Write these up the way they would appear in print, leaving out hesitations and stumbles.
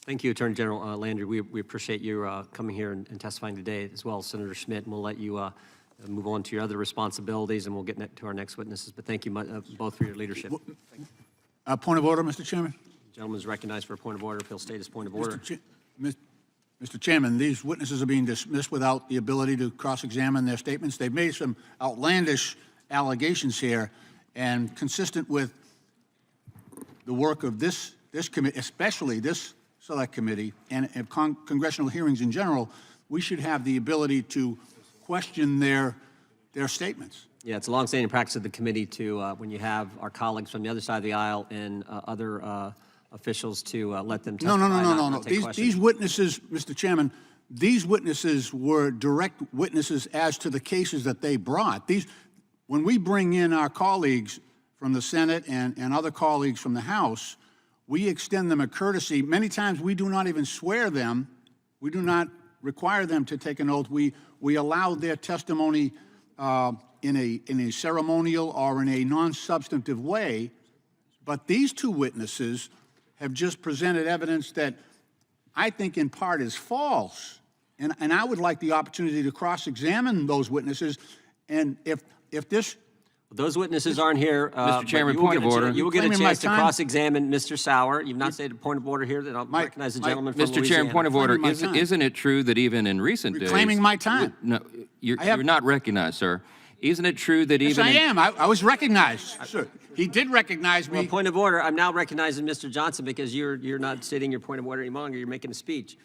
Thank you, Attorney General Landry. We appreciate you coming here and testifying today, as well as Senator Schmidt, and we'll let you move on to your other responsibilities, and we'll get to our next witnesses. But thank you both for your leadership. Point of order, Mr. Chairman. The gentleman is recognized for a point of order. If he'll state his point of order. Mr. Chairman, these witnesses are being dismissed without the ability to cross-examine their statements. They've made some outlandish allegations here, and consistent with the work of this committee, especially this Select Committee, and congressional hearings in general, we should have the ability to question their statements. Yeah, it's a long-standing practice of the committee to, when you have our colleagues from the other side of the aisle and other officials, to let them testify. No. These witnesses, Mr. Chairman, these witnesses were direct witnesses as to the cases that they brought. When we bring in our colleagues from the Senate and other colleagues from the House, we extend them a courtesy. Many times we do not even swear them. We do not require them to take an oath. We allow their testimony in a ceremonial or in a non-substantive way. But these two witnesses have just presented evidence that I think in part is false. And I would like the opportunity to cross-examine those witnesses. And if this... Those witnesses aren't here. Mr. Chairman, point of order. You will get a chance to cross-examine Mr. Sauer. You've not stated a point of order here. That I'll recognize the gentleman from Louisiana. Mr. Chairman, point of order. Isn't it true that even in recent days... Reclaiming my time. No, you're not recognized, sir. Isn't it true that even... Yes, I am. I was recognized. Sure. He did recognize me. Well, point of order. I'm now recognizing Mr. Johnson because you're not stating your point of order any longer. You're making a speech.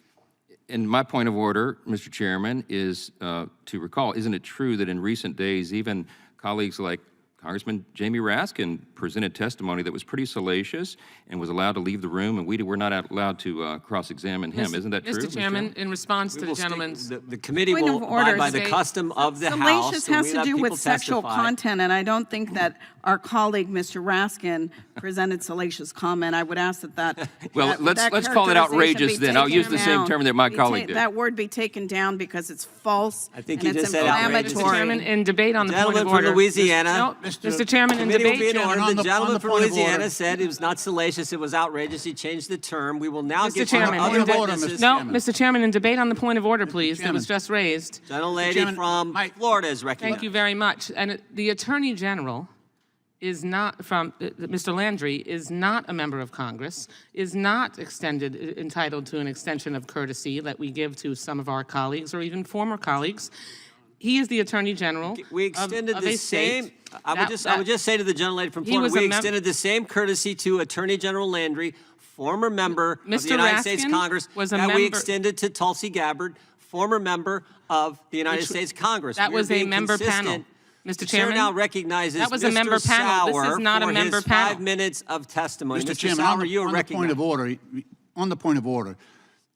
And my point of order, Mr. Chairman, is to recall, isn't it true that in recent days, even colleagues like Congressman Jamie Raskin presented testimony that was pretty salacious and was allowed to leave the room, and we were not allowed to cross-examine him. Isn't that true? Mr. Chairman, in response to the gentleman's... The committee will abide by the custom of the House. Salacious has to do with sexual content, and I don't think that our colleague, Mr. Raskin, presented salacious comment. I would ask that well, let's call it outrageous then. I'll use the same term that my colleague did. That word be taken down because it's false. I think you just said outrageous. Mr. Chairman, in debate on the point of order... Gentleman from Louisiana... Mr. Chairman, in debate... The gentleman from Louisiana said it was not salacious, it was outrageous. He changed the term. We will now get to other witnesses. No, Mr. Chairman, in debate on the point of order, please, that was just raised. Gentlelady from Florida is recognized. Thank you very much. And the Attorney General is not from, Mr. Landry is not a member of Congress, is not entitled to an extension of courtesy that we give to some of our colleagues or even former colleagues. He is the Attorney General. We extended the same. I would just say to the gentlelady from Florida, we extended the same courtesy to Attorney General Landry, former member of the United States Congress, that we extended to Tulsi Gabbard, former member of the United States Congress. That was a member panel. Mr. Chairman, now recognizes that was a member panel. This is not a member panel. 5 minutes of testimony. Mr. Chairman, on the point of order,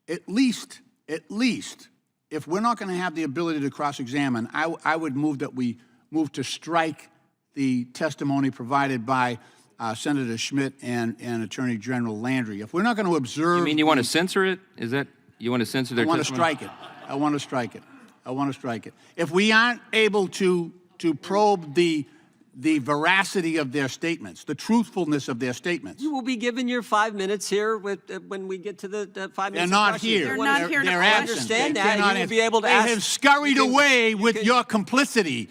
at least, if we're not going to have the ability to cross-examine, I would move that we move to strike the testimony provided by Senator Schmidt and Attorney General Landry. If we're not going to observe... You mean you want to censor it? Is that, you want to censor their testimony? I want to strike it. If we aren't able to probe the veracity of their statements, the truthfulness of their statements. You will be given your 5 minutes here when we get to the 5 minutes. They're not here. They're not here to understand that. You will be able to ask. They have scurried away with your complicity.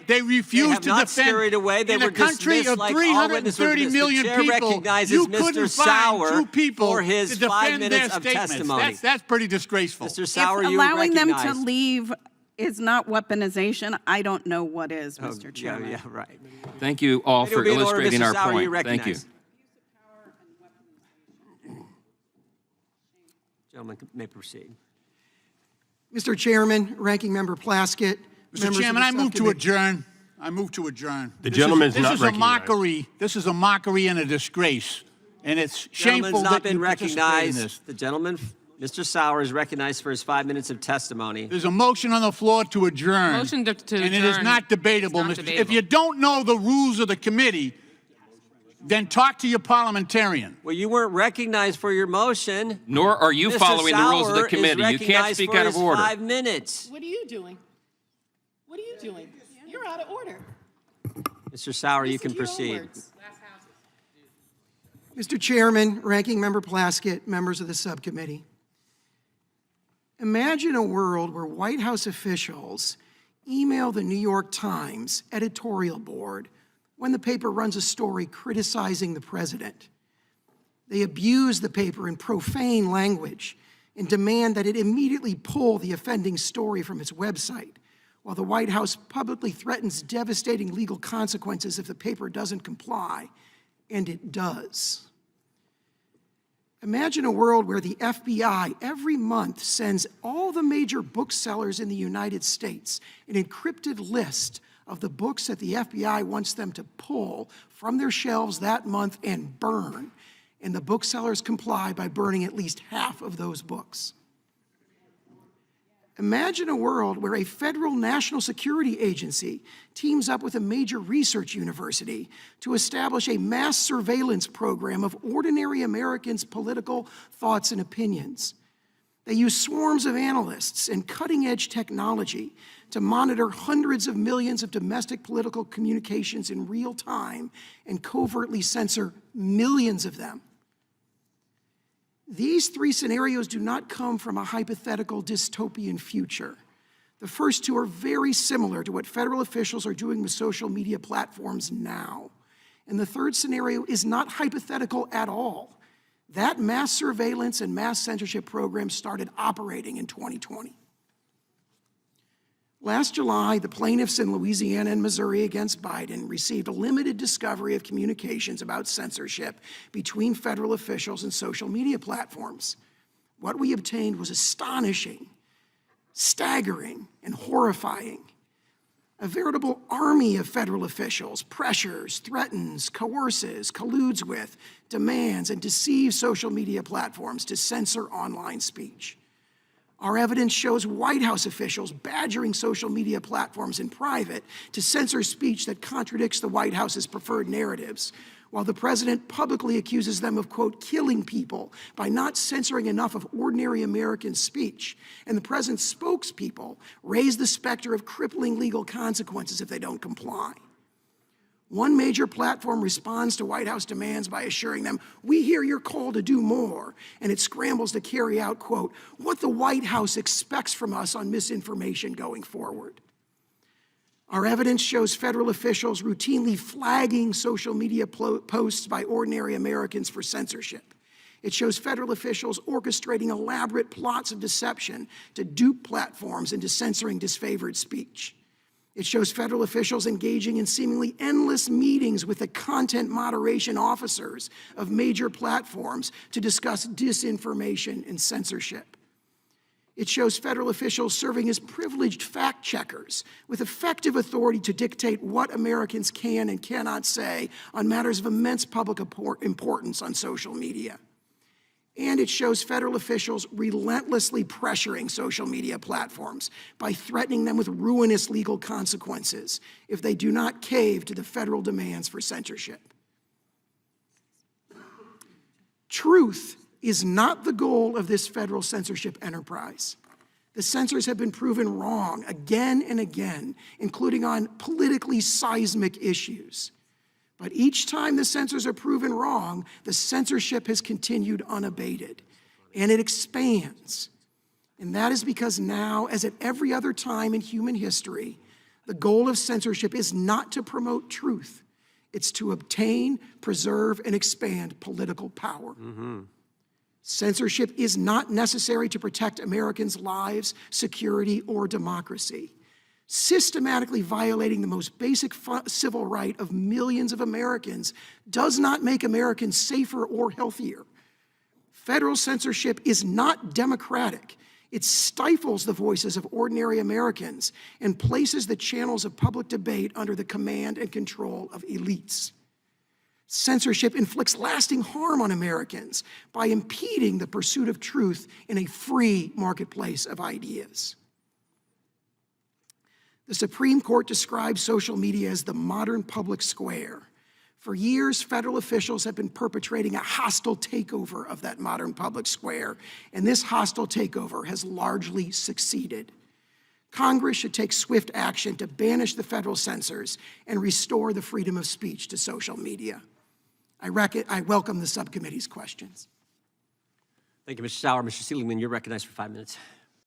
They refuse to defend. Scurried away. They in a country of 330 million people, you couldn't find two people to defend their statements. That's pretty disgraceful. Mr. Sauer, if allowing them to leave is not weaponization, I don't know what is, Mr. Chairman. Yeah, right. Thank you all for illustrating our point. Thank you. Gentlemen may proceed. Mr. Chairman, Ranking Member Plaskett. Mr. Chairman, I move to adjourn. The gentleman's not recognized. This is a mockery and a disgrace, and it's shameful that you participate in this. The gentleman, Mr. Sauer, is recognized for his 5 minutes of testimony. There's a motion on the floor to adjourn. Motion to adjourn. And it is not debatable, Mr. Chairman. If you don't know the rules of the committee, then talk to your parliamentarian. Well, you weren't recognized for your motion. Nor are you following the rules of the committee. You can't speak out of order. 5 minutes. What are you doing? What are you doing? You're out of order. Mr. Sauer, you can proceed. Mr. Chairman, Ranking Member Plaskett, members of the subcommittee. Imagine a world where White House officials email the New York Times editorial board when the paper runs a story criticizing the president. They abuse the paper in profane language and demand that it immediately pull the offending story from its website, while the White House publicly threatens devastating legal consequences if the paper doesn't comply, and it does. Imagine a world where the FBI every month sends all the major booksellers in the United States an encrypted list of the books that the FBI wants them to pull from their shelves that month and burn, and the booksellers comply by burning at least half of those books. Imagine a world where a federal national security agency teams up with a major research university to establish a mass surveillance program of ordinary Americans' political thoughts and opinions. They use swarms of analysts and cutting-edge technology to monitor hundreds of millions of domestic political communications in real time and covertly censor millions of them. These three scenarios do not come from a hypothetical dystopian future. The first two are very similar to what federal officials are doing with social media platforms now. And the third scenario is not hypothetical at all. That mass surveillance and mass censorship program started operating in 2020. Last July, the plaintiffs in Louisiana and Missouri against Biden received a limited discovery of communications about censorship between federal officials and social media platforms. What we obtained was astonishing, staggering, and horrifying. A veritable army of federal officials pressures, threatens, coerces, colludes with, demands, and deceives social media platforms to censor online speech. Our evidence shows White House officials badgering social media platforms in private to censor speech that contradicts the White House's preferred narratives, while the president publicly accuses them of, quote, killing people by not censoring enough of ordinary American speech. And the president's spokespeople raise the specter of crippling legal consequences if they don't comply. One major platform responds to White House demands by assuring them, we hear your call to do more, and it scrambles to carry out, quote, what the White House expects from us on misinformation going forward. Our evidence shows federal officials routinely flagging social media posts by ordinary Americans for censorship. It shows federal officials orchestrating elaborate plots of deception to dupe platforms into censoring disfavored speech. It shows federal officials engaging in seemingly endless meetings with the content moderation officers of major platforms to discuss disinformation and censorship. It shows federal officials serving as privileged fact checkers with effective authority to dictate what Americans can and cannot say on matters of immense public importance on social media. And it shows federal officials relentlessly pressuring social media platforms by threatening them with ruinous legal consequences if they do not cave to the federal demands for censorship. Truth is not the goal of this federal censorship enterprise. The censors have been proven wrong again and again, including on politically seismic issues. But each time the censors are proven wrong, the censorship has continued unabated, and it expands. And that is because now, as at every other time in human history, the goal of censorship is not to promote truth. It's to obtain, preserve, and expand political power. Censorship is not necessary to protect Americans' lives, security, or democracy. Systematically violating the most basic civil right of millions of Americans does not make Americans safer or healthier. Federal censorship is not democratic. It stifles the voices of ordinary Americans and places the channels of public debate under the command and control of elites. Censorship inflicts lasting harm on Americans by impeding the pursuit of truth in a free marketplace of ideas. The Supreme Court describes social media as the modern public square. For years, federal officials have been perpetrating a hostile takeover of that modern public square, and this hostile takeover has largely succeeded. Congress should take swift action to banish the federal censors and restore the freedom of speech to social media. I welcome the subcommittee's questions. Thank you, Mr. Sauer. Mr. Seligman, you're recognized for 5 minutes.